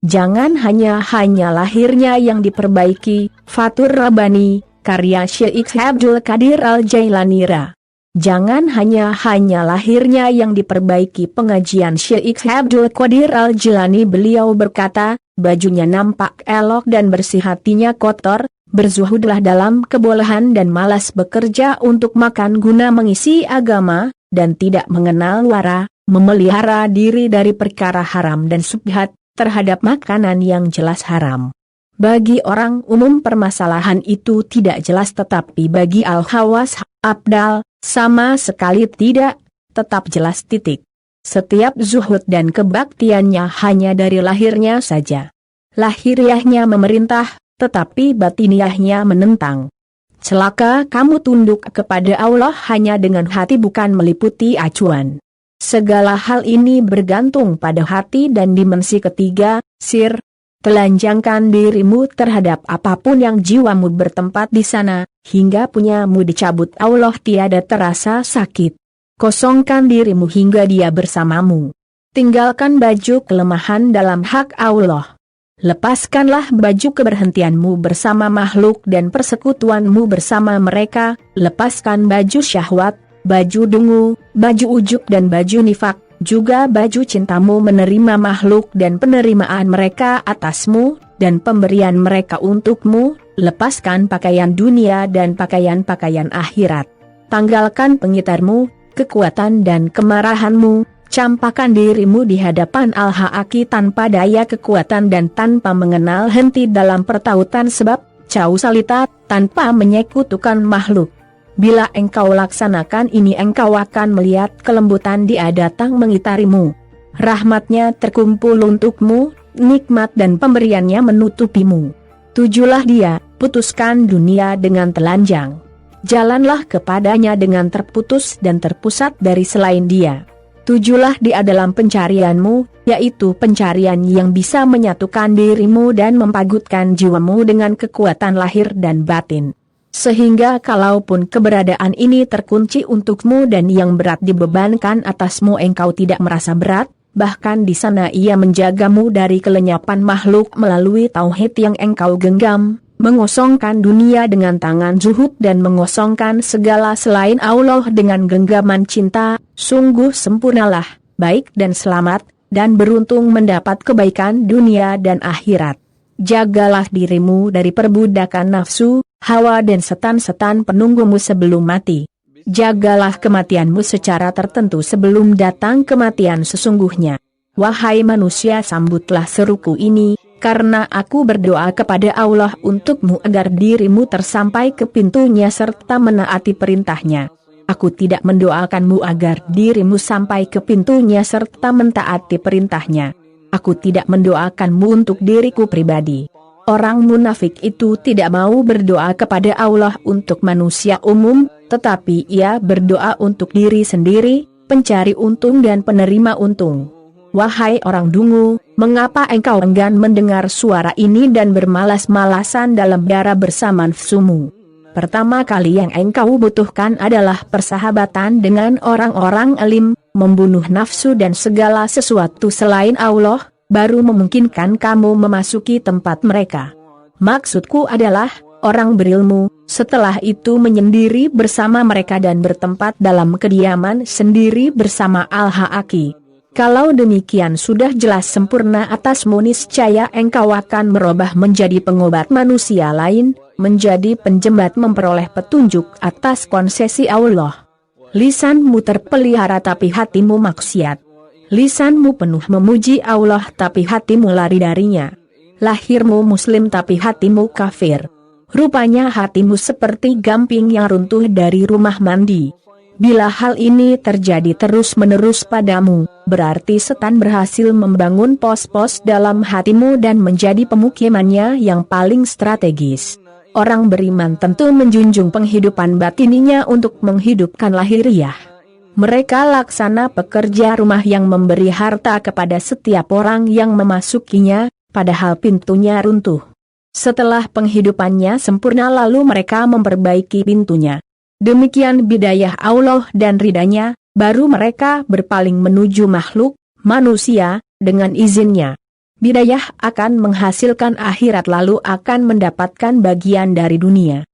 Jangan hanya lahirnya yang diperbaiki. Fathur Rabbani, karya Syekh Abdul Qadir Al-Jailanira. Jangan hanya lahirnya yang diperbaiki. Pengajian Syekh Abdul Qadir Al-Jilani, beliau berkata, bajunya nampak elok dan bersih, hatinya kotor, berzuhudlah dalam kebolehan dan malas bekerja untuk makan guna mengisi agama, dan tidak mengenal wara, memelihara diri dari perkara haram dan subhat terhadap makanan yang jelas haram. Bagi orang umum permasalahan itu tidak jelas, tetapi bagi Al-Hawas Abdal, sama sekali tidak, tetap jelas titik. Setiap zuhud dan kebaktiannya hanya dari lahirnya saja. Lahiriahnya memerintah, tetapi batiniahnya menentang. Celaka kamu tunduk kepada Allah hanya dengan hati, bukan meliputi acuan. Segala hal ini bergantung pada hati dan dimensi ketiga, sir. Telanjangkan dirimu terhadap apapun yang jiwamu bertempat di sana, hingga punyamu dicabut Allah tiada terasa sakit. Kosongkan dirimu hingga Dia bersamamu. Tinggalkan baju kelemahan dalam hak Allah. Lepaskanlah baju keberhentianmu bersama makhluk dan persekutuanmu bersama mereka. Lepaskan baju syahwat, baju dungu, baju ujub dan baju nifak, juga baju cintamu menerima makhluk dan penerimaan mereka atasmu, dan pemberian mereka untukmu. Lepaskan pakaian dunia dan pakaian-pakaian akhirat. Tanggalkan pengitarmu, kekuatan dan kemarahanmu. Campakkan dirimu di hadapan Al-Haaki tanpa daya kekuatan dan tanpa mengenal henti dalam pertautan sebab causalita, tanpa menyekutukan makhluk. Bila engkau laksanakan ini, engkau akan melihat kelembutan Dia datang mengitarimu. Rahmatnya terkumpul untukmu, nikmat dan pemberiannya menutupimu. Tujulah Dia, putuskan dunia dengan telanjang. Jalanlah kepadanya dengan terputus dan terpusat dari selain Dia. Tujulah Dia dalam pencarianmu, yaitu pencarian yang bisa menyatukan dirimu dan mempagutkan jiwamu dengan kekuatan lahir dan batin. Sehingga kalaupun keberadaan ini terkunci untukmu dan yang berat dibebankan atasmu, engkau tidak merasa berat, bahkan di sana Ia menjagamu dari kelenyapan makhluk melalui tauhid yang engkau genggam, mengosongkan dunia dengan tangan zuhud dan mengosongkan segala selain Allah dengan genggaman cinta. Sungguh sempurnalah, baik dan selamat, dan beruntung mendapat kebaikan dunia dan akhirat. Jagalah dirimu dari perbudakan nafsu, hawa dan setan-setan penunggumu sebelum mati. Jagalah kematianmu secara tertentu sebelum datang kematian sesungguhnya. Wahai manusia, sambutlah seruku ini, karena aku berdoa kepada Allah untukmu agar dirimu tersampai ke pintunya serta menaati perintahnya. Aku tidak mendoakanmu agar dirimu sampai ke pintunya serta mentaati perintahnya. Aku tidak mendoakanmu untuk diriku pribadi. Orang munafik itu tidak mau berdoa kepada Allah untuk manusia umum, tetapi ia berdoa untuk diri sendiri, pencari untung dan penerima untung. Wahai orang dungu, mengapa engkau enggan mendengar suara ini dan bermalas-malasan dalam dara bersama nafsumu? Pertama kali yang engkau butuhkan adalah persahabatan dengan orang-orang alim, membunuh nafsu dan segala sesuatu selain Allah, baru memungkinkan kamu memasuki tempat mereka. Maksudku adalah, orang berilmu, setelah itu menyendiri bersama mereka dan bertempat dalam kediaman sendiri bersama Al-Haaki. Kalau demikian sudah jelas sempurna atasmu, niscaya engkau akan merubah menjadi pengobat manusia lain, menjadi penjembat memperoleh petunjuk atas konsesi Allah. Lisanmu terpelihara tapi hatimu maksiat. Lisanmu penuh memuji Allah tapi hatimu lari darinya. Lahirmu muslim tapi hatimu kafir. Rupanya hatimu seperti gamping yang runtuh dari rumah mandi. Bila hal ini terjadi terus-menerus padamu, berarti setan berhasil membangun pos-pos dalam hatimu dan menjadi pemukimannya yang paling strategis. Orang beriman tentu menjunjung penghidupan batininya untuk menghidupkan lahiriah. Mereka laksana pekerja rumah yang memberi harta kepada setiap orang yang memasukinya, padahal pintunya runtuh. Setelah penghidupannya sempurna lalu mereka memperbaiki pintunya. Demikian bidayah Allah dan ridanya, baru mereka berpaling menuju makhluk, manusia, dengan izinnya. Bidayah akan menghasilkan akhirat lalu akan mendapatkan bagian dari dunia.